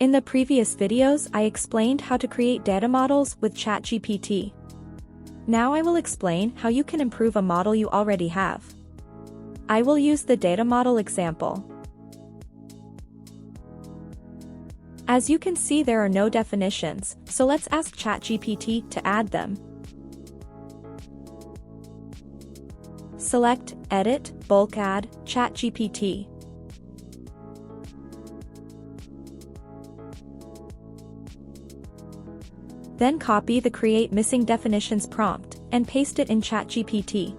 In the previous videos I explained how to create data models with ChatGPT. Now I will explain how you can improve a model you already have. I will use the data model example. As you can see, there are no definitions, so let's ask ChatGPT to add them. Select Edit, Bulk Add, ChatGPT. Then copy the Create Missing Definitions prompt and paste it in ChatGPT.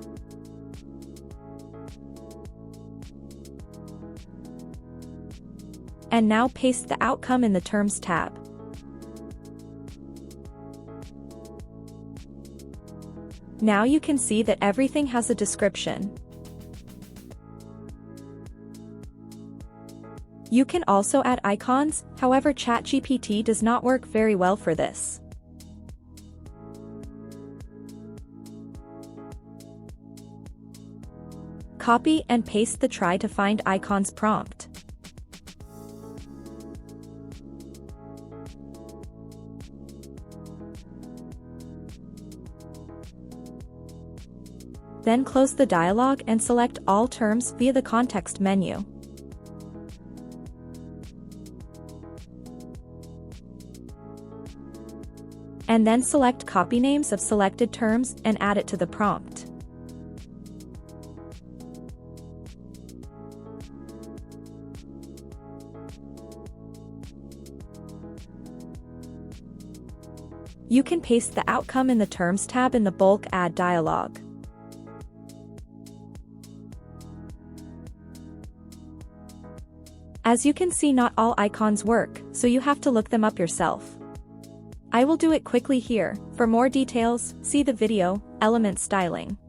And now paste the outcome in the Terms tab. Now you can see that everything has a description. You can also add icons, however ChatGPT does not work very well for this. Copy and paste the Try to Find Icons prompt. Then close the dialog and select All Terms via the context menu. And then select Copy Names of selected terms and add it to the prompt. You can paste the outcome in the Terms tab in the Bulk Add dialog. As you can see, not all icons work, so you have to look them up yourself. I will do it quickly here. For more details, see the video, Element Styling.